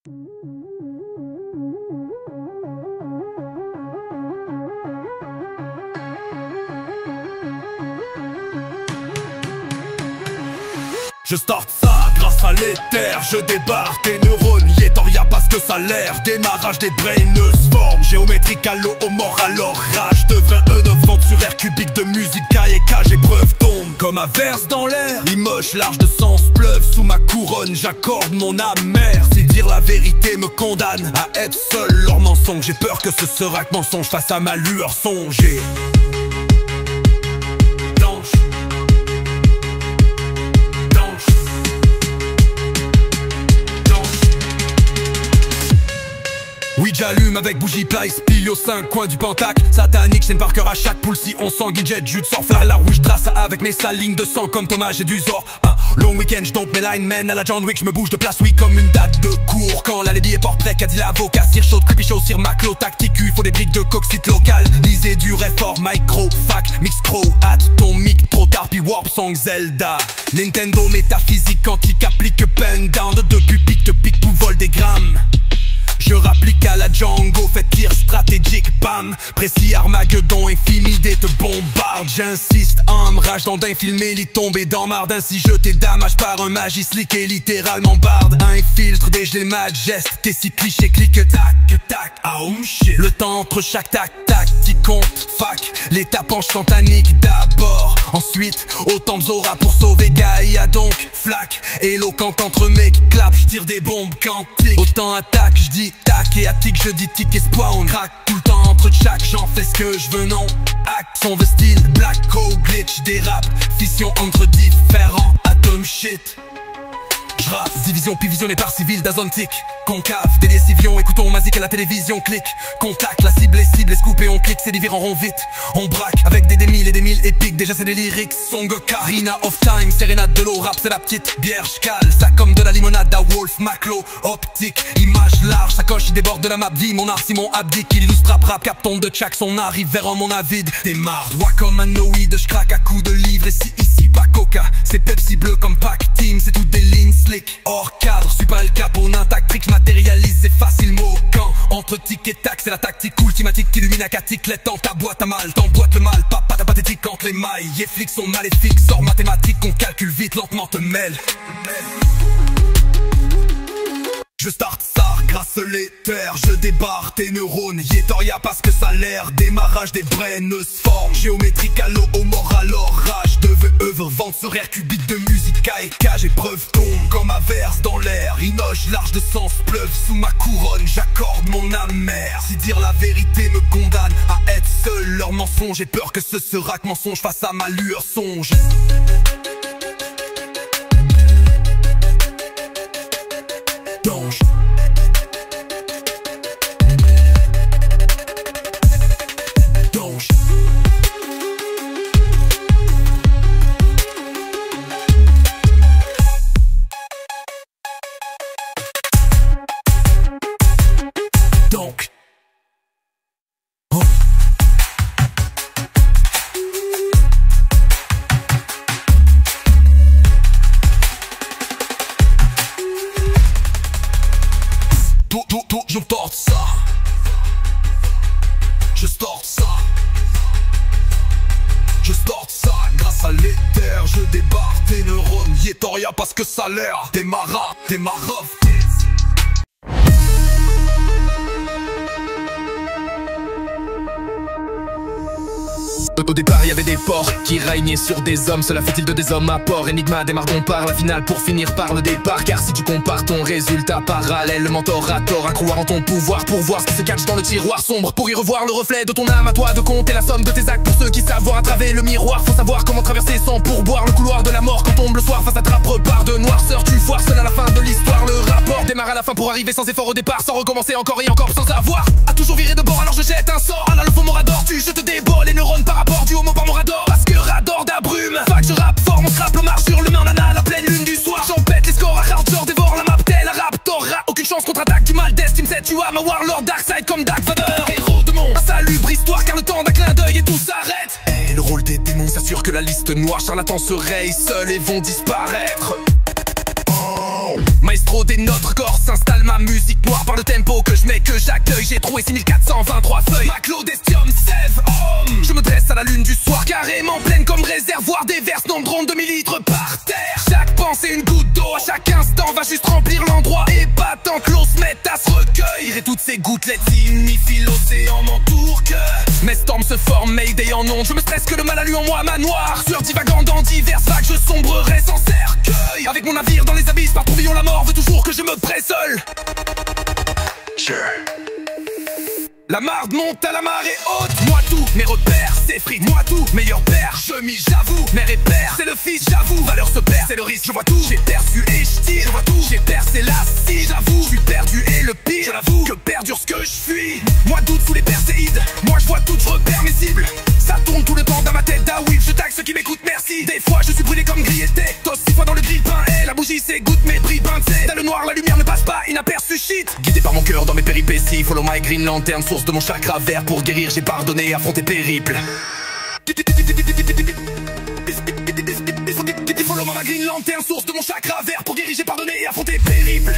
Je starte ça grâce à l'éther, je débarque tes neurones, Yetoria parce que ça l'air, démarrage des braineuses formes, géométrique à l'eau, au mort à l'orage, devint E9 vente sur air cubique de musique, cahier épreuve tombe comme averse dans l'air, Limoges large de sens pleuve sous ma couronne, j'accorde mon âme mère, si dire la vérité me condamne à être seul leur mensonge, j'ai peur que ce sera que mensonge face à ma lueur songée. Oui, j'allume avec bougie place, pile aux 5 coins du pentacle. Satanique, chaîne par cœur à chaque poule. Si on sanguine, jet, jus de surf à la rouge, trace avec mes sales lignes de sang comme Thomas, j'ai du Zor. Long week-end, j'dompe mes linemen à la John Wick, j'me bouge de place, oui, comme une date de cours. Quand l'alibi est portrait, qu'a dit l'avocat, cire chaude, creepy show, cire maclo, tactique, il faut des briques de coxite locale. Lisez du réfort, micro, fac, mix crow, atomique, trop tard, puis warp song Zelda. Nintendo, métaphysique, quantique, applique pen down, de pupic, te pique, tout vol des grammes. Je rapplique à la Django, fait tir stratégique, bam. Précis Armageddon, infinité te bombarde. J'insiste, rage dans d'infilmer, lit tomber dans marde. Ainsi jeté damage par un magis slick et littéralement barde. Infiltre des gelées majestes, t'es si cliché, clique tac, tac, oh shit. Le temps entre chaque tac, tac, qui compte, fac. L'étape instantanique d'abord. Ensuite, autant de Zora pour sauver Gaïa donc, flac. Éloquent entre mecs, clap, j'tire des bombes quantiques. Autant attaque, j'dis tac et attique, je dis tic et spawn. Crack tout le temps entre chaque, j'en fais ce que je veux, non. Acte, son de style, black hole, glitch, dérape. Fission entre différents atomes shit. J'rappe, division puis visionnée par civil d'azontique. Concave, des décisions, écoutons Mazik à la télévision, clic. Contact, la cible est scoop et on clique, c'est divers, on rond vite. On braque avec des mille et des mille épiques, déjà c'est des lyrics. Song Karina of Time, sérénade de l'eau, rap c'est la petite bière, j'cale. Ça comme de la limonade à Wolf, Maclo, optique. Image large, sa coche il déborde de la map, vie mon art, Simon abdique. Il illustre rap, capton de Tchak, son art, vers en mon avide. T'es marre, vois comme un noïde, j'craque à coups de livre. Et si ici pas coca, c'est Pepsi bleu comme Pack Team, c'est tout des lignes slick. Hors cadre, suis pas le cap, on intact, trick matérialise, c'est facile quand entre tic et tac, c'est la tactique ultimatique qui illumine acatique. Les temps ta boîte à mal, t'emboîtes le mal, papa ta pathétique entre les mailles. Les flics sont maléfiques, sort mathématique, on calcule vite, lentement te mêle. Je starte ça grâce à l'éther, je débarre tes neurones, Yetoria parce que ça l'air, démarrage des braineuses formes, géométrique à l'eau, au mort à l'orage, deveux œuvre, vente sur air cubique de musique, cahier épreuve tombe comme averse dans l'air, Inoge large de sens pleuve sous ma couronne, j'accorde mon âme mère, si dire la vérité me condamne à être seul leur mensonge, j'ai peur que ce sera que mensonge face à ma lueur songe. Dange. Dange. Donc. Oh. Je porte ça. Je storde ça. Je storde ça grâce à l'éther. Je débarque tes neurones. Yetoria parce que ça l'air. T'es marat, t'es marov. Au départ y'avait des porcs qui régnaient sur des hommes. Cela fait-il de des hommes à port? Enigma démarre ton par la finale pour finir par le départ. Car si tu compares ton résultat parallèlement tort à tort, à croire en ton pouvoir pour voir ce qui se cache dans le tiroir sombre, pour y revoir le reflet de ton âme, à toi de compter la somme de tes actes. Pour ceux qui savent voir à travers le miroir, faut savoir comment traverser sans pourboire le couloir de la mort. Quand tombe le soir face à trappe repart de noirceur, tu foires seul à la fin de l'histoire. Le rapport démarre à la fin pour arriver sans effort au départ, sans recommencer encore et encore sans savoir. A toujours viré de bord alors je jette un sort. Ah là le faux morador, tu jettes des bols, les neurones par rapport du homo par mon radar. Parce que radar d'abrume, fac je rappe fort, mon scrap le marche sur le main nana à la pleine lune du soir. J'en pète les scores à hardcore, dévore la map tel un raptor. Aucune chance contre-attaque du mal d'Est, Team 7 tu as ma warlord darkside comme Dark Vader. Héros de mon salubre histoire car le temps d'un clin d'œil et tout s'arrête. Et le rôle des démons s'assure que la liste noire charlatans se rayent seuls et vont disparaître. Maestro des notes corps, s'installe ma musique noire par le tempo que je mets, que j'accueille. J'ai trouvé 6423 feuilles. Ma clodestium sève homme. Je me dresse à la lune du soir, carrément pleine comme réservoir. Des verses nombreront 2000 litres par terre. Chaque pensée une goutte d'eau, à chaque instant va juste remplir l'endroit. Et pas tant que l'eau se mette à se recueillir. Et toutes ces gouttelettes signifient l'océan m'entoure que mes storms se forment, Mayday en ondes. Je me stresse que le mal a lu en moi ma noire. Sur divagant dans diverses vagues, je sombrerai sans cercueil. Avec mon navire dans les abysses, par tourbillon la mort veut toujours que je me présole. La marde monte à la marée haute. Moi tout, mes repères s'effritent. Moi tout, meilleur père, chemise j'avoue. Mes repères, c'est le fils j'avoue. Valeur se perd, c'est le risque, je vois tout. J'ai perçu et je tire, je vois tout. J'ai percé la scie, j'avoue. Je suis perdu et le pire, je l'avoue. Que perdure ce que je fuis. Moi doute sous les perséides. Moi je vois tout, je repère mes cibles. Ça tourne tout le temps dans ma tête d'Awif. Je taxe ceux qui m'écoutent, merci. Des fois je suis brûlé comme grilleté. Tosse 6 fois dans le grille-pain. Et la bougie s'égoutte, mes prix pincés. Dans le noir, la lumière ne passe pas inaperçu shit. Guidé par mon cœur dans mes péripéties. Follow my green lantern, source de mon chakra vert. Pour guérir j'ai pardonné, affronté périple. Follow my green lantern, source de mon chakra vert. Pour guérir j'ai pardonné et affronté périple.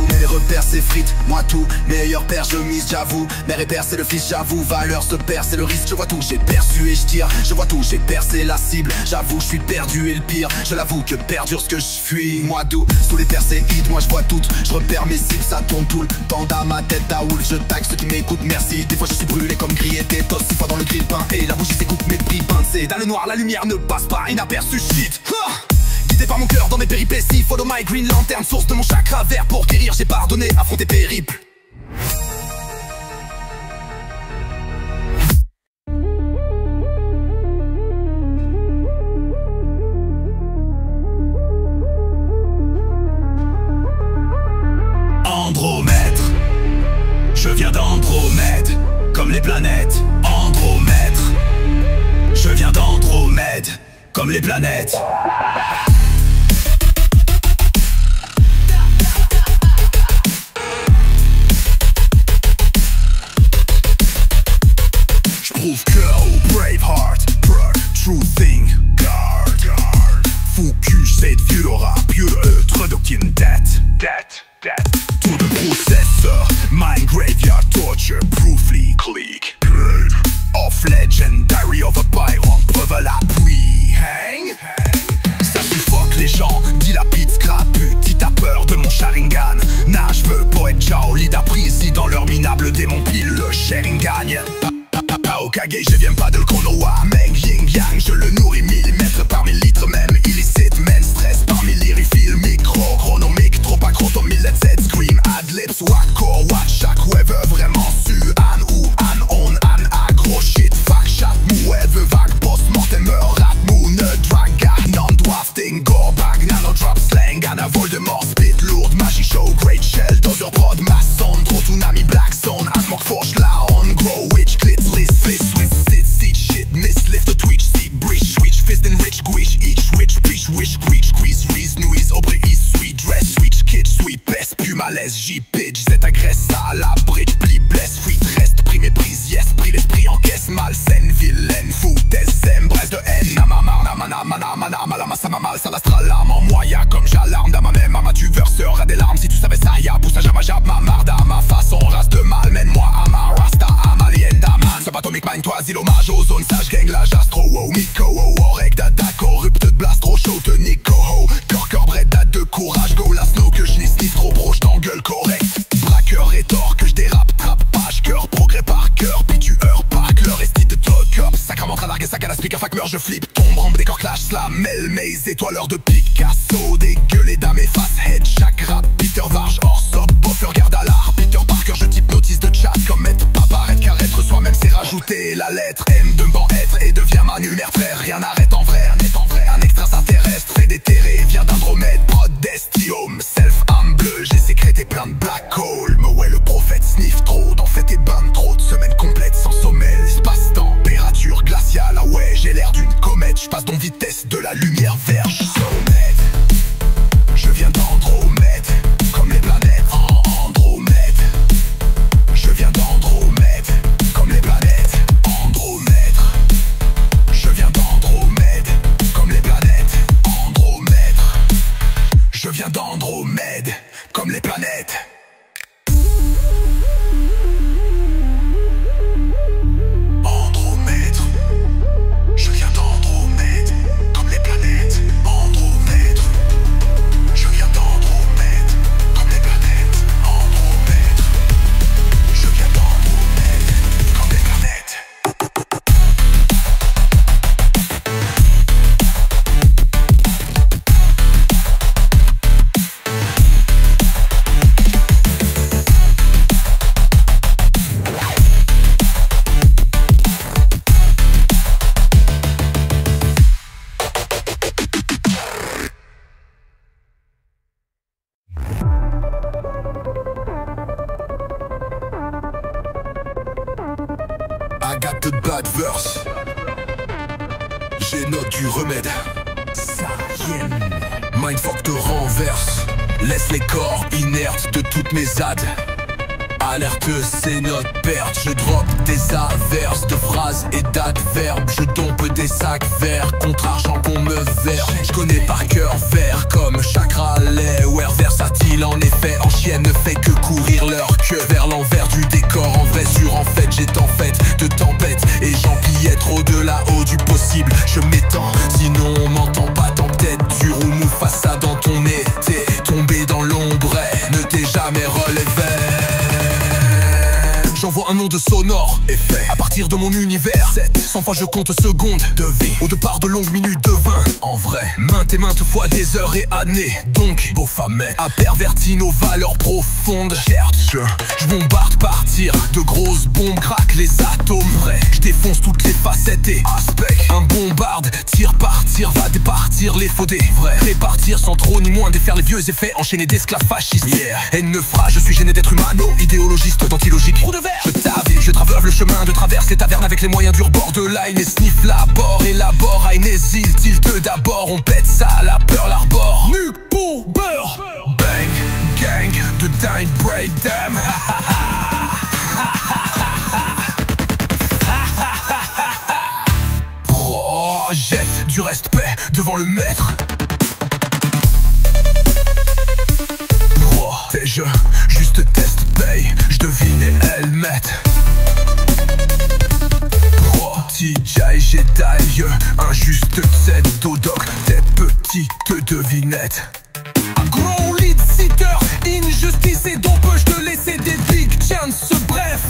Mes repères s'effritent, moi tout, meilleur père je mise j'avoue. Mes repères c'est le fils j'avoue, valeur se perd, c'est le risque, je vois tout. J'ai perçu et je tire, je vois tout, j'ai percé la cible. J'avoue je suis perdu et le pire, je l'avoue que perdure ce que je fuis. Moi doux, sous les perséides, moi je vois tout. Je repère mes cibles, ça tourne tout le temps dans ma tête à ouf. Je taxe ceux qui m'écoutent, merci. Des fois je suis brûlé comme grillé, tosse 6 fois dans le grille-pain. Et la bougie s'écoute, mes prix pincés. Dans le noir la lumière ne passe pas inaperçu shit. Guidé par mon cœur dans mes péripéties. Follow my green lantern, source de mon chakra vert. Pour guérir j'ai pardonné, affronté périple. Andromètre, je viens d'Andromède, comme les planètes. Andromètre, je viens d'Andromède, comme les planètes. J'prouve que Braveheart, Brug, True Thing, Guard. Focus, c'est vieux rap, vieux Traducting Death. Tout de processeur, Mind Graveyard, Torture, Proofly, Click. Of Legendary of a Byron, preuve à l'appui. Hang. Ça suffoque les gens, dilapide, scrap, petit à peur de mon Sharingan. Nage, veux poète, ciao, lead apprécie dans leur minable démon pile le Sharingan. Okage, je viens pas de Konoha, Meng, Yin, Yang, je le nourris millimètre par millilitre même. Illicite, men, stress par millirifil, micro, chronomique, trop accro, ton millet, Z, scream, adlibs, wacko, watchak, whoever, vraiment su, an ou an, on, an, agro, shit, fuck, chat, whoever, vague, boss, mortem, rat, moon, draga, non-drafting, gore, bag, nano, drop, slang, Anna, Voldemort, spit, lourde, magie show, great shell, dozer, prod, maçon, trop, tsunami, black zone, asmok, forge, la, on, grow, witch, glitz, list, fist, sit, seed, shit, miss, lift, the twitch, see, breach, switch, fist, and rich, guish, each, switch, preach, wish, greach, grease, reese, nuise, aubrey, sweet, dress, switch, kid, sweet, pest, plus malaise, j'y pitch, z, agresse, à la bridge, pli, blesse, fuite, reste, pris, méprise, yes, pris, l'esprit, encaisse, malsaine, vilaine, foutaise, zème, bref de haine, namamar, namanama, ça m'a mal, ça l'astral, l'âme en moi, y'a comme j'alarme, dans ma même, mama, tu verseur à des larmes, si tu savais ça, y'a, pousse à jab, ma marda, ma façon, race de mal, mène-moi à ma rasta, à ma lienne, daman, subatomic mind, toi, l'hommage aux zones, sage, gang, la jastro, wow, Miko, wow, orec, dada, corrupte, de blast, trop chaud, de Nico, ho, corps, bread, date de courage, go, la snow, que je n'isse trop proche, t'engueule, correct, braqueur et tort, que je dérape, trappe, page, cœur, progrès par cœur, puis tu heures, par cœur, esti de top, sacrament, tralargué, sac à la speaker, fac, meurt, je flippe. des étoileurs de Picasso, dégueulé dames et face head, chaque rap, Peter Varge, Orsop, Boffer, garde à l'art, Peter Parker, je t'hypnotise de chat, comme être, pas paraître, car être soi-même c'est rajouter la lettre M de m'en être et devient manuaire frère, rien n'arrête en vrai, un extraterrestre, fait déterré, vient d'Andromède, Podestium, self-humble, j'ai sécrété plein de black hole, me ouais le prophète sniff trop, d'en fait et ban trop de semaines complètes sans sommeil, espace, température glaciale, ah ouais j'ai l'air d'une comète, je passe dans vitesse de la lumière vierge, sommet, je viens d'Andromède, comme les planètes en Andromède, je viens d'Andromède, comme les planètes Andromède, je viens d'Andromède, comme les planètes Andromède, je viens d'Andromède, comme les planètes. I got the bad verse. J'ai note du remède. Mindfuck te renverse. Laisse les corps inertes de toutes mes ads. Alerte, c'est notre perte. Je drop des averses de phrases et d'adverbes. Je dompe des sacs verts contre argent qu'on me verse. Je connais par cœur vert comme chakra layer. Versatile en effet, en chienne ne fait que courir leur queue vers l'envers du décor. En vrai sur en fait, j'ai en fait de tempête et j'empillais trop de là-haut du possible. Je m'étends, sinon on m'entend pas. Tant tête dur ou mou face à dans ton été. Tombé dans l'ombre, ne t'es jamais relevé. J'envoie un nom de sonore, effet, à partir de mon univers 7, 100 fois je compte secondes de vie, au départ de longues minutes de vin. En vrai, maintes et maintes fois des heures et années. Donc, beau famet, a perverti nos valeurs profondes. Cherche, je bombarde partir, de grosses bombes craquent les atomes. Vrai, je défonce toutes les facettes et aspects. Un bombarde, tire partir, va départir les faudés. Vrai, répartir sans trop ni moins défaire les vieux effets, enchaîner d'esclaves fascistes. Yeah, haine ne fera, je suis gêné d'être humano, idéologiste d'antilogique. Je t'avais, je traveuve le chemin de traverse les tavernes avec les moyens du rebord de line et sniff la bord, élabore, Ainésil, tilte d'abord, on pète ça à la peur, l'arbor. Nuque pour beurre, bang, gang, de dingue, break them. Projette du respect devant le maître. Je juste test, paye, je devine et elles mettent. Petit Jai Jedi, un juste set dodoc, tes petites devinettes. Un gros lead seater, injustice et donc je te laisser des big chances, bref.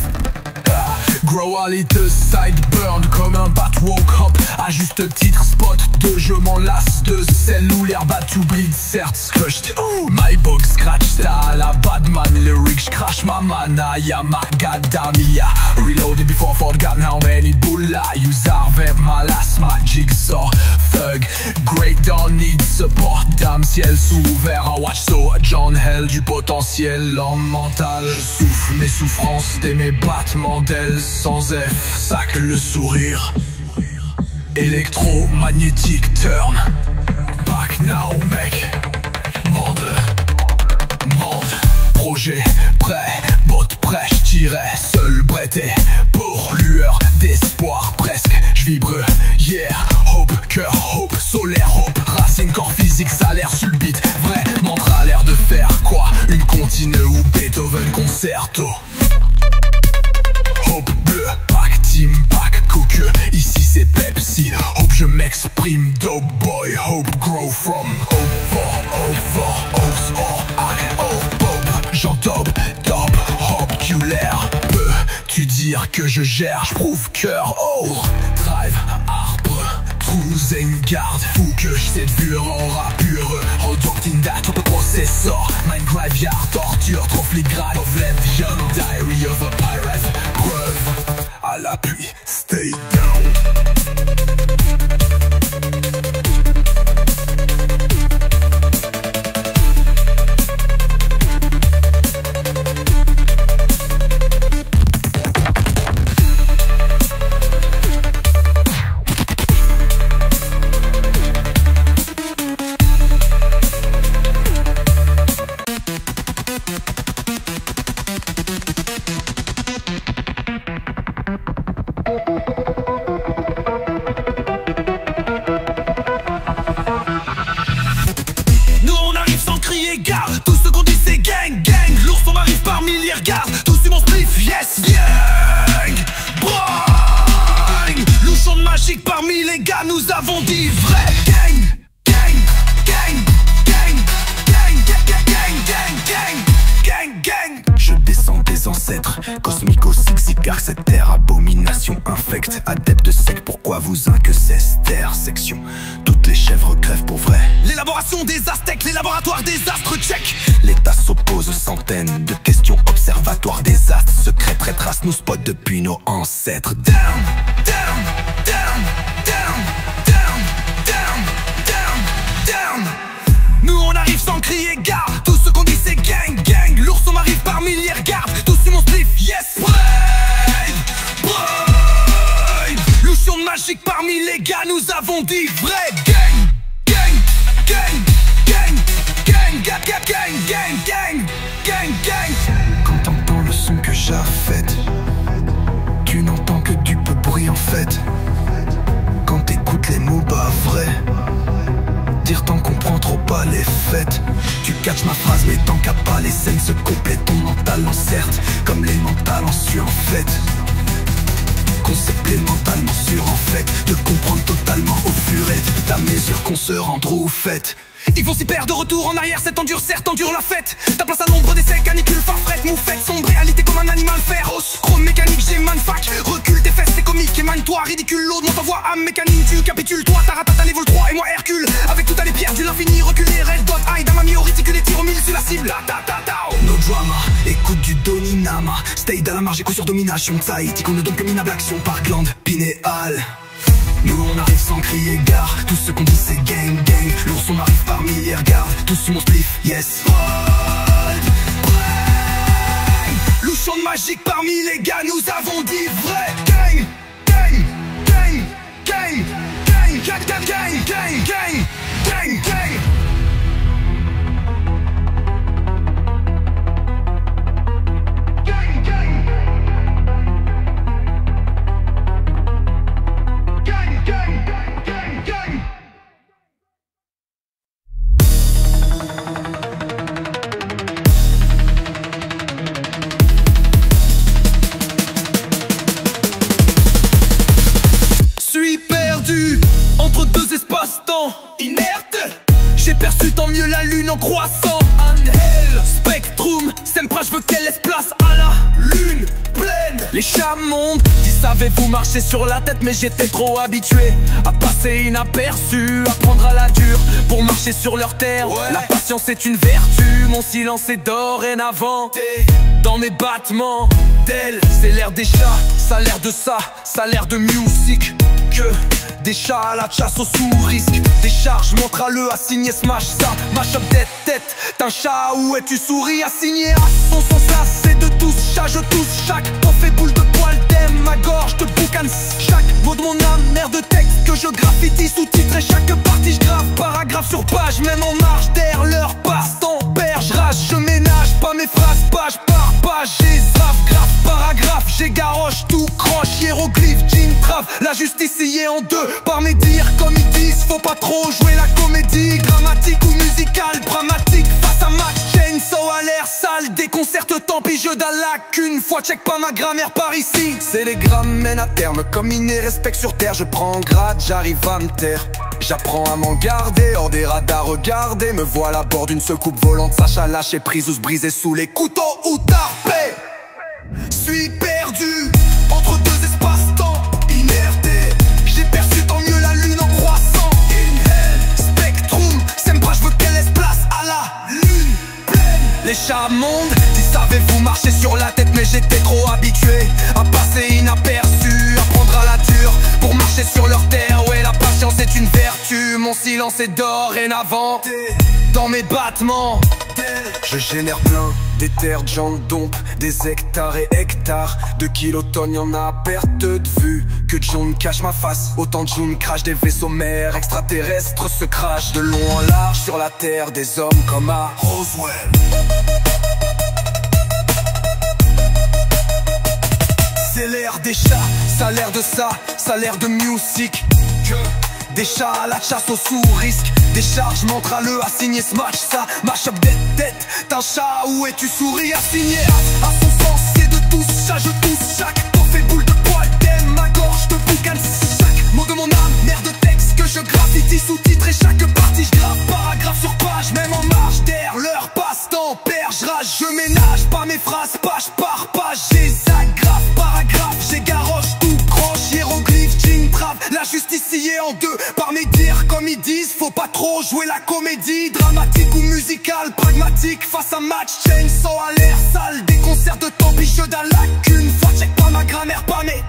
Grow a little sideburn comme un bat woke hop. À juste titre spot de je m'en lasse de celle où l'herbe a tout bleed. Certes scratched, my bug scratch style à Badman lyrics. J'crash ma mana, ya macadamia. Reloaded before forgotten how many bulla. Use arveb ma last ma jigsaw. Thug, great don't need support. Dame ciel sous ouvert, I watch so John Hell du potentiel en mental. Je souffle mes souffrances et mes battements d'ailes. Sans F, sac le sourire. Électromagnétique turn. Back now mec. Monde. Projet prêt, botte prêt, j'tirais seul bretté. Pour lueur d'espoir presque. J'vibre, yeah. Hope, cœur, hope, solaire, hope. Racine, corps physique, salaire sur le beat. Vrai, mantra a l'air de faire quoi? Une continue ou Beethoven concerto. Hope bleu, pack team, pack coqueux. Ici c'est Pepsi. Hope je m'exprime, dope boy. Hope grow from hope for, hope. J'en top, oculaire. Peux-tu dire que je gère? J'prouve cœur, drive, arbre, trou. vous une garde. Fou que cette vue aura pure. Endorting that, processor. Mind graveyard, torture, trop fligrane. Problème vision, diary of a pirate. Preuve à l'appui, stay down. Nous on arrive sans crier gare. Tout ce qu'on dit c'est gang, gang. L'ours on arrive par milliers, regarde. Tous sur mon spliff, yes, gang. Bang. Louchon de magique parmi les gars, nous avons dit vrai. Gang, gang, gang, gang, gang, gang, gang, gang, gang, gang. Je descends des ancêtres, cosmico-sixicar, cette terre abomination infecte. Adepte sec, pourquoi vous que c'est section. Toutes les chèvres crèvent pour vrai. L'élaboration des aztèques, les laboratoires des astres tchèques. L'État s'oppose, centaines de questions, observatoires des astres secrets, trace nous spot depuis nos ancêtres. Down, down, down, down, down, down, down, down. Nous on arrive sans crier gare. Tout ce qu'on dit c'est gang, gang. L'ours on m'arrive par milliers, regarde. Tous sur mon spliff, yes, brave, brave. Louchon de magique parmi les gars, nous avons dit vrai. Gang, gang, gang, gang, gang, gang, gang, gang, gang, gang, gang. Quand t'entends le son que j'affête, tu n'entends que du peu bruit en fait. Quand t'écoutes les mots bas vrais, dire t'en comprends trop pas les fêtes. Tu catches ma phrase mais tant qu'à pas les scènes se complètent. Ton mental en certes, comme les mentales en su en fait. Concept est mentalement sûr en fait, de comprendre totalement au fur et à mesure qu'on se rend trop fait. Ils vont s'y perdre de retour en arrière, c'est endure, certes endure la fête. Ta place à l'ombre des secs, canicule, farfrette, moufette, sombre réalité comme un animal féroce. Chrome mécanique, j'ai manfac, recule tes fesses, c'est comique, émane-toi, ridicule, l'autre, monte ta voix, âme mécanique, tu capitules, toi, taratata, les vol 3 et moi Hercule. Avec tout à les pierres de l'infini, reculé, red dot, high, damami, au réticule, tire au mille sur la cible. No drama, écoute du Doninama, stay dans la marge, écoute sur domination, Tahiti, qu'on ne donne que minable action par glande pinéale. Nous on arrive sans crier gare. Tout ce qu'on dit c'est gang gang. L'ours on arrive par milliers, regarde. Tous sur mon spliff, yes. Louchon de magique parmi les gars, nous avons dit vrai. Gang, gang, gang, gang, gang, gang, gang, gang, gang, gang, gang. Entre deux espaces-temps inertes, j'ai perçu tant mieux la lune en croissant. Angel, Spectrum, Sempra, je veux qu'elle laisse place à la lune pleine. Les chats montent, ils savez-vous marcher sur la tête, mais j'étais trop habitué à passer inaperçu, à prendre à la dure pour marcher sur leur terre. La patience est une vertu, mon silence est dorénavant dans mes battements d'ailes. C'est l'air des chats, ça a l'air de ça, ça a l'air de musique. Que des chats à la chasse aux sous-risques. Décharge, montre-le, assigné smash ça. Mash up tête, t'es un chat, où es-tu souris? Assigné à son ça, c'est de tous chats, je touche chaque. T'en fais boule de poil, t'aimes ma gorge, te boucane chaque mot de mon âme, mère de texte que je graffiti, sous-titre et chaque partie je grave, paragraphe sur page, même en marche d'air, l'heure passe, tempère, je rage, je ménage pas mes phrases, page par page, j'ai grave, paragraphe, j'ai garoche, tout croche, hiéroglyphe, jean trave, la justice y est en deux, par mes dires comme ils disent, faut pas trop jouer la comédie, grammatique ou musicale, dramatique, face à match, chainsaw à l'air sale, déconcerte, tant pis je dallac, une fois check pas ma grammaire par ici, c'est les grammes mènent à terme, comme iné respect sur terre, je prends grade, j'arrive à me taire. J'apprends à m'en garder, hors des radars, regardez. Me voilà à bord d'une secoupe volante, Sacha lâché, prise ou se briser sous les couteaux ou tarpé. Suis perdu entre deux espaces-temps inertés. J'ai perçu tant mieux la lune en croissance. d'achat monde. Ils savaient vous marcher sur la tête, mais j'étais trop habitué à passer inaperçu, à prendre à la dure pour marcher sur leur terre. Ouais, la patience est une vertu, mon silence est dorénavant dans mes battements. Je génère plein détergents de dompe, des hectares et hectares de kilotonnes, y'en a à perte de vue. Que June cache ma face, autant de June crash des vaisseaux mers extraterrestres se crachent de long en large sur la terre des hommes comme à Roswell. C'est l'air des chats, ça a l'air de ça, ça a l'air de musique. Des chats à la chasse aux sous-risques, des chargements traleux à signer ce match. Ça match up des têtes, t'es un chat, où es-tu souris à signer à son sens, c'est de tous, chat, je tousse chaque t'en fais boule de poil, t'aimes ma gorge, te boucane chaque mot de mon âme, merde de texte que je graffiti, sous-titre et chaque partie je grave paragraphe sur page, même en marche d'air, leur passe-temps, perche, rage, je ménage pas mes phrases, page par page, j'ai agrafes, paragraphe, j'ai garoche, tout croche, hiéroglyphe, jean, trave, la justice y est en deux, par mes dires comme ils disent, faut pas trop jouer la comédie, dramatique ou musicale, pragmatique, face à match, chainsaw à l'air sale, des concerts de temps bicheux d'un lac, une fois check pas ma grammaire, pas mes...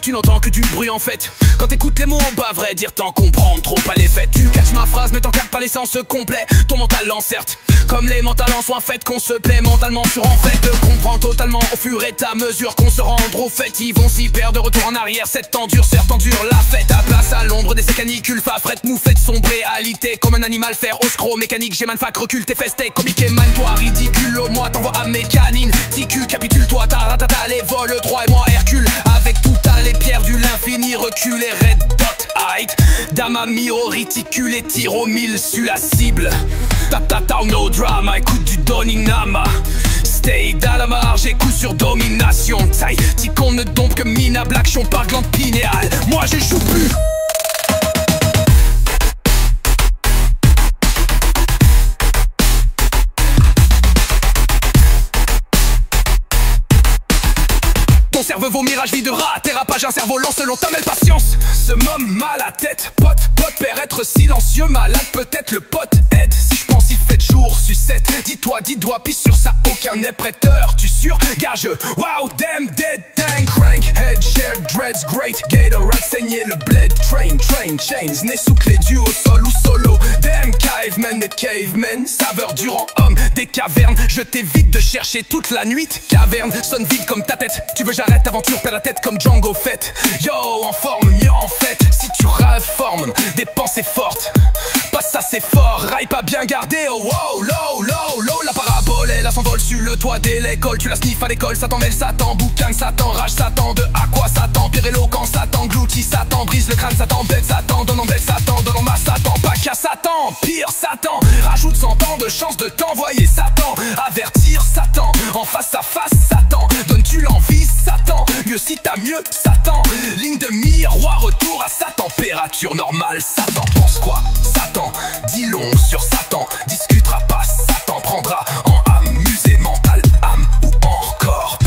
Tu n'entends que du bruit en fait. Quand t'écoutes les mots, bah vrai dire t'en comprends trop pas les faits. Tu catches ma phrase mais t'en captes pas l'essence complet. Ton mental l'encerte, comme les mentalants sont en fait qu'on se plaît mentalement sur en fait. De comprendre totalement au fur et à mesure qu'on se rend au fait. Ils vont s'y perdre de retour en arrière. Cette endurceur t'endure la fête. À place à l'ombre des canicules, fa frette moufette sombre réalité. Comme un animal faire oscro mécanique. J'ai manfac recule tes festes comique et man toi ridicule. Au moi t'envoie à mes canines. Ticu capitule toi ta les vols droit et moi Hercule. Avec tout à les pierres du l'infini recule et red dot height. Dama miro réticule et tire au mille sur la cible. Ta no drama, écoute du Doninama. Stay dans la marge, écoute sur domination. Taille, ticon ne dompe que minable action par glande pinéale. Moi je joue plus. Ton cerveau vaut mirage vie de rat, dérapage un cerveau lent selon ta patience. Ce môme mal à tête, pote, père être silencieux, malade peut-être le pote aide. Si je pense il fait jour, sucette, dis-toi, dis-doigt, pisse sur ça, aucun n'est prêteur, tu sûr, gage, wow, damn, dead, tank, crank, head, share, dreads, great, Gatorade, saigner le bled, train, chains, né sous clé du au sol ou solo, damn, caveman, et caveman, saveur durant homme, des cavernes, je t'évite de chercher toute la nuit, caverne, sonne vide comme ta tête, tu veux j'arrête, aventure, perds la tête comme Django Fett, yo, en forme, mieux en fait, si tu réformes, des pensées fortes, pas ça c'est fort, raille pas bien gardé, oh wow, low, la parabole, elle a son vol sur le toit de l'école, tu la sniffes à l'école, Satan mêle Satan, boucan, Satan, rage, Satan, de à quoi Satan, pire éloquent, Satan, gloutit, Satan, brise le crâne, Satan, bête, Satan, donne en bête, Satan, donne en masse, Satan, pas qu'à Satan, pire Satan, rajoute 100 ans de chance de t'envoyer Satan, avertir Satan, en face à face Satan, donnes-tu l'envie Satan, mieux si t'as mieux Satan, ligne de miroir, retour à sa température normale, Satan, pense quoi Satan, dis long sur Satan, discutera pas, Satan prendra en âme, musée mental, âme ou en corps.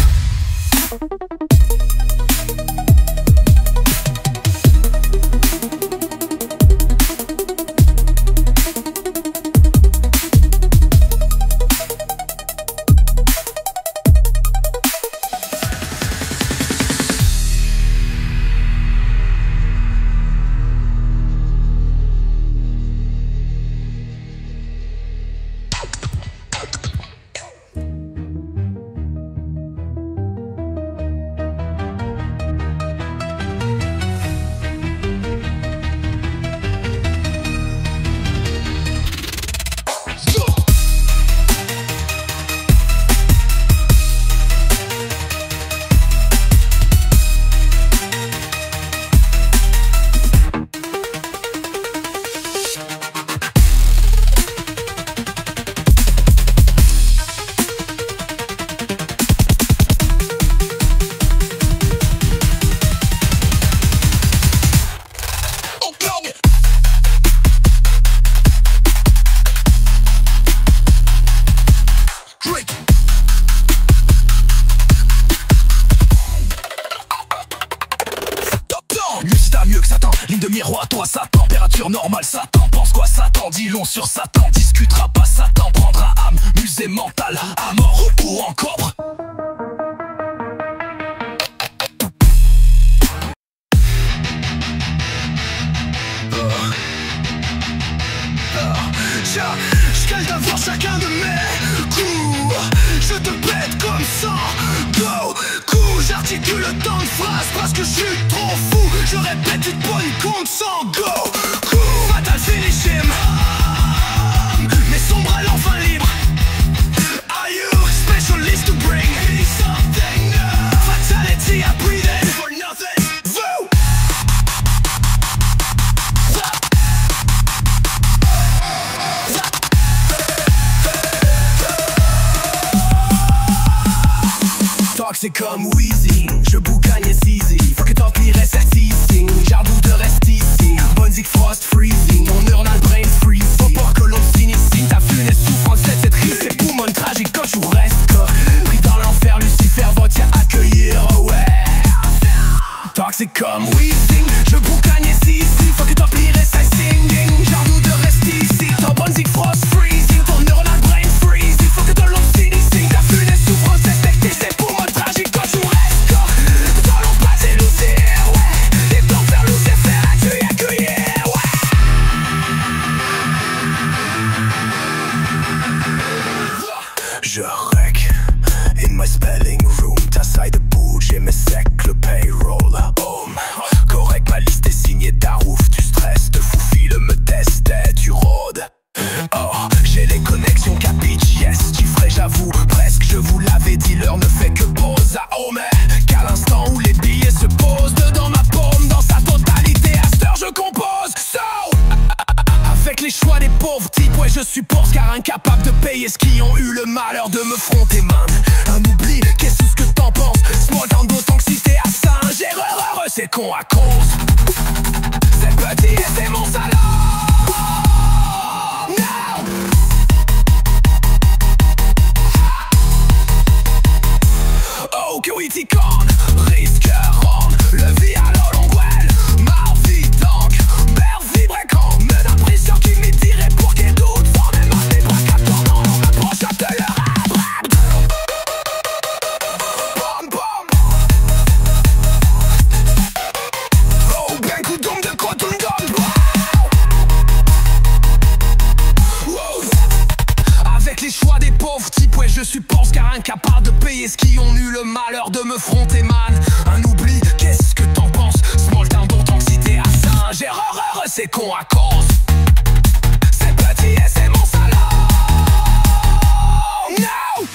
de miroir, toi sa température normale. Satan pense quoi, Satan dit long sur Satan. Discutera pas, Satan prendra âme, musée mental, à mort ou encore. J'cale d'avoir chacun de mes coups. Je te pète comme ça, go, coup. J'articule tant de phrases parce que je suis trop fou. Je répète une bonne compte sans go, coup. Fatal finish him. Mes sombres à l'enfin libre. Are you specialist to bring me something new? Fatality I breathe in for nothing. Voo. C'est comme Weezy, je boucagne et Zizi. Faut que t'empires SRTC, j'ardoue de reste ici. Bonzik Frost freezing, ton neuronal brain freeze. Faut pas que l'on s'initie, ta funeste souffrance c'est triste. C'est pour mon tragique quand je vous reste. Pris dans l'enfer, Lucifer va t'y accueillir, ouais. Toxic comme Weezy, je boucagne et Zizi. Faut que t'empires SRTC, j'ardoue de reste ici. Ton Bonzik Frost freezing, ton neuronal brain freeze. Il faut que l'on s'initie, ta funeste souffrance c'est pour mon tragique quand je vous reste. Dans l'on passe et l'océan, ouais. Les plans vers Lucifer, accueillir, accueillir, ouais. Je rec in my spelling room. Ta saille de bouge et mes secs le payroll. Home, correct, ma liste est signée d'Arouf. Tu stresses, te faufile, me testais, tu rôdes. Oh, j'ai les connexions capiche, yes, j'y ferai, j'avoue, presque, je vous l'avais dit, l'heure ne fait que pause à home. Qu'à l'instant où les billets se posent dedans ma paume, dans sa totalité, à cette heure je compose. So, avec les choix des pauvres types, ouais je suppose, car incapable de payer ce qui ont eu le malheur de me fronter, man. Un oubli, qu'est-ce que t'en penses? Small town d'authenticité à Saint-Gérard, c'est con à cause. C'est petit et c'est mon salon. Oh, que oui, t'icône, risque rendre le vie à l'olongouel. Ma vie donc, mère vibre quand me d'impression qui m'y dirait pour qu'il doute. Formellement des bras capteurs, on approche de leur arbre. Bom, bom. Oh, ben coup d'homme de quoi tout le gomme. Avec les choix des pauvres types, ouais je suppose, car incapable de payer ce qui ont eu le malheur de me fronter, man. Un oubli, qu'est-ce que t'en penses? Small town d'authenticité à Saint-Gérard, c'est con à cause. C'est petit et c'est mon salon. No.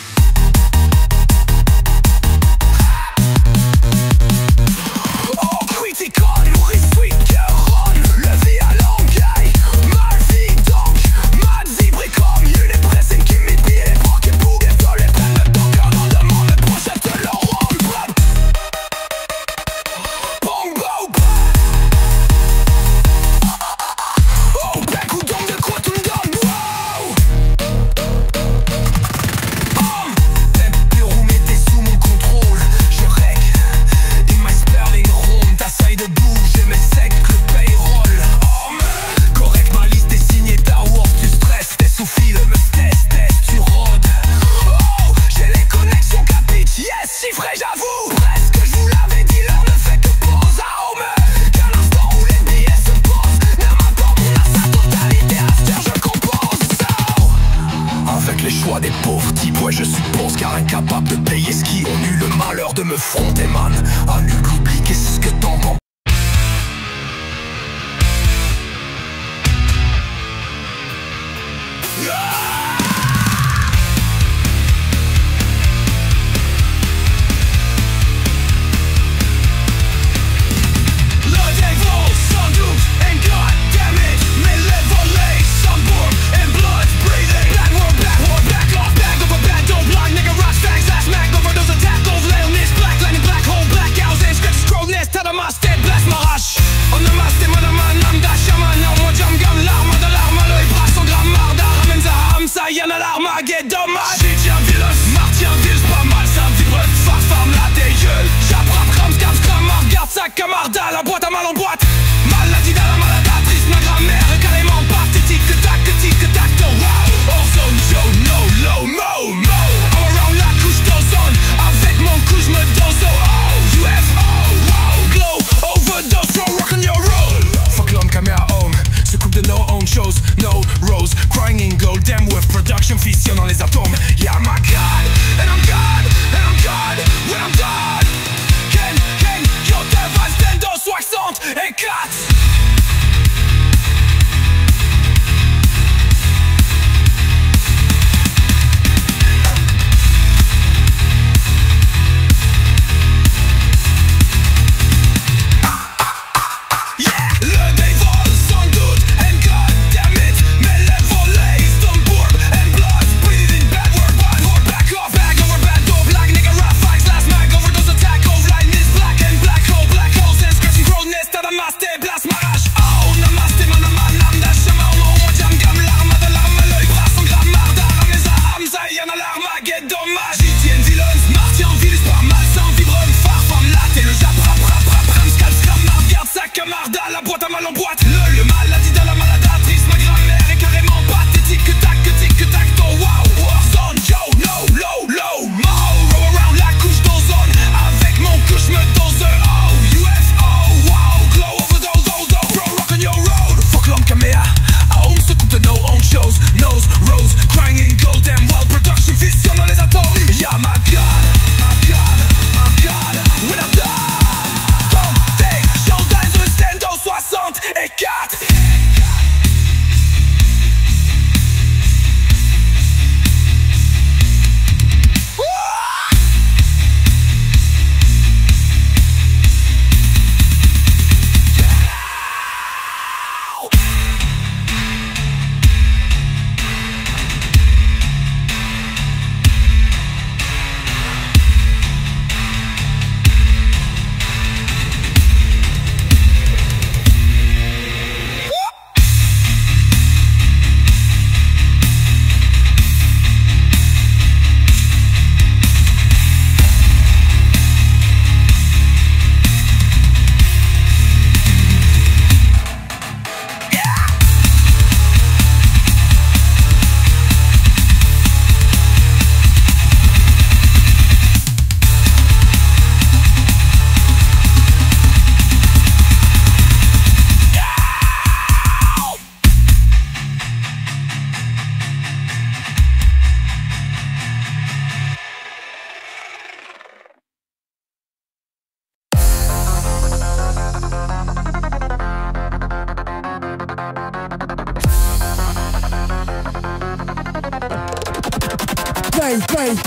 Oh, criticon, nourri sweet caron. Le vie à Longueuil, mal vie donc. Mad vibre comme il est pressé qui m'épie les brocs et bougs et violets prennent le temps car dans le monde le projet de leur rôle. Bong bong. Oh, ben coup d'homme de quoi tout le gomme. Wow. Le room était sous mon contrôle. Je rec in my spelling room. Ta saille de bouge et mes secs le payroll. Correct, ma liste est signée d'Arouf. Tu stresses, tes sous-fils me testent, tu rôdes. Oh, j'ai les connexions capiche, yes, chiffré, j'avoue. Presque, je vous l'avais dit, l'heure ne fait que pause à home. Qu'à l'instant où les billets se posent, même m'importe, on a sa totalité, à cette heure je compose. So, avec les choix des pauvres types, ouais je suppose, car incapable de payer ce qui ont eu le malheur de me fronter, man. Un nul oubli, qu'est-ce que t'en penses? Y'en a l'Armageddon, j'ai dit un ville, Martien ville, c'est pas mal, ça vibre, farm la dégueule. J'apprends, scram, regarde ça, camarade, la boîte à mal en boîte, maladie 60 et 4. La boîte à mal en boîte, le maladie de la maladatrice. Ma grand-mère est carrément pathétique. Tic tac, oh wow, Warzone, Joe, low, Mo, roll around la couche d'ozone. Avec mon couche me dose, oh, UFO, wow, glow overdose, oh, bro, rock on your road. Fuck l'homme caméa, à home se coupe de no own shows. Nose, rose, crying in gold, damn well production, vision dans les atomes. Yeah, my God, when I'm done. 60 et 4.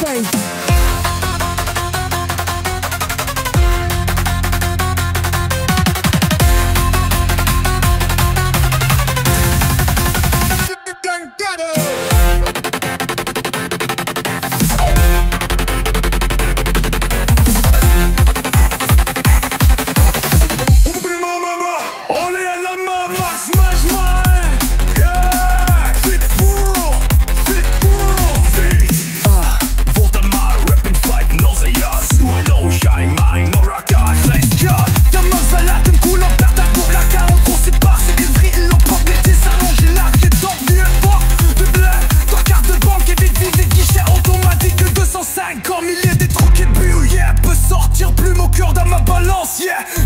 Bang.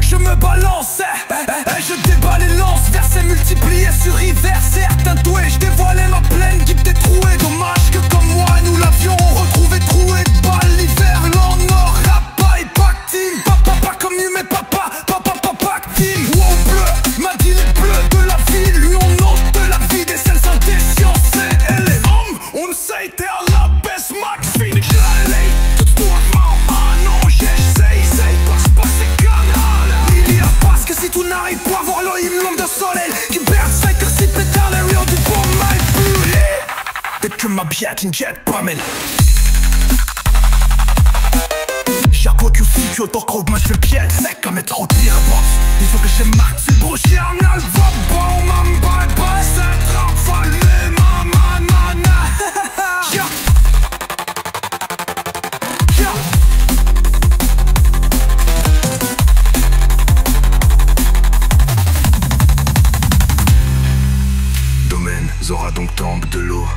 Je me balançais, je déballe les lances, versets multipliés sur hiver. Certains doués, je dévoilais ma plaine, guide détrouée. Dommage que comme moi, nous l'avions retrouvé troué de balles. L'hiver, l'en aura pas et pactine. Papa comme you, mais papa pactine. Wow bleu, m'a dit les bleus de la ville. Lui on ôte de la vie des selles indéciencées. Et les hommes, on sait, t'es à la baisse, Max Phoenix. J'allais tout doucement, ah non, j'essaye, pas c'est canal. Il y a parce que si tout n'arrive pas à voir l'œil, l'ombre de soleil qui perd 5 heures si pétard, les rions du bon mal brûlé. Dès que ma biette, une jet pommel. J'accote que futur, ton crowd, moi je fais pied sec comme être trop tir box. Il faut que j'ai marqué, c'est beau, j'ai un alpha, bon, mam, bye, c'est rafalé, mamana. Domaine, Zora donc tombe de l'eau.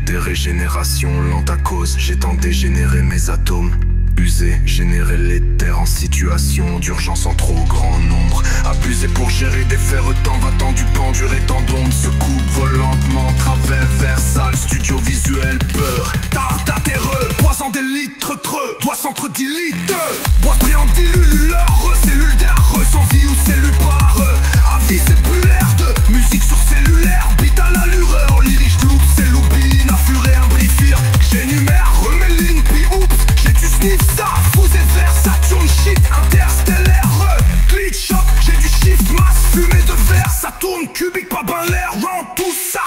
Des régénérations lentes à cause, j'ai tant dégénéré mes atomes. Usé, générer les terres en situation d'urgence en trop grand nombre. Abusé pour gérer des faits retents, va-t'en du pendur et tant d'ondes. Se couvre lentement, travers vers salle, studio visuel, peur. Tarta terreux, poison des litres creux, doigt centre 10 litres. Bois pris en dilule, leur cellule d'air, sans vie ou cellule pas. l'air. Ça tourne cubique, pas ben l'air, rend tout ça.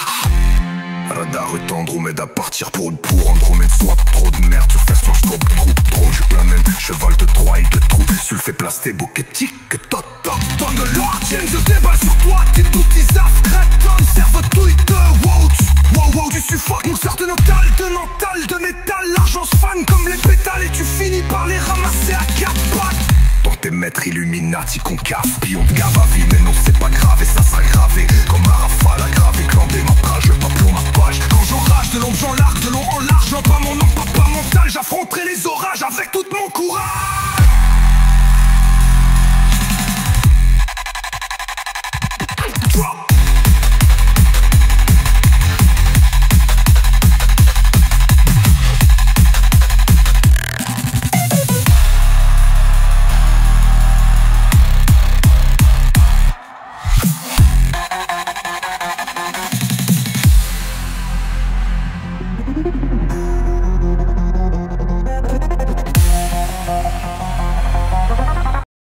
Radar et Andromède à partir pour une pour Andromède swap, trop de merde sur face je scope trop je planète, cheval de Troie et de trou. Sulfé plasté, bouquet tic, tot top. Donne de l'or, tiens je déballe sur toi. T'es tout isaf, craton, serve tweet de wow, tu suffoques mon certain notal de mental, de métal. L'argent se fan comme les pétales et tu finis par les ramasser à quatre pattes. Dans tes maîtres Illuminati concave, pion de gave à vie, mais non c'est pas grave et ça sera gravé comme un rafale aggravé, clandé ma page, le pas pour ma page. Quand j'enrage de l'ombre j'en largue, de long en large, non pas mon nom, pas mental. J'affronterai les orages avec tout mon courage.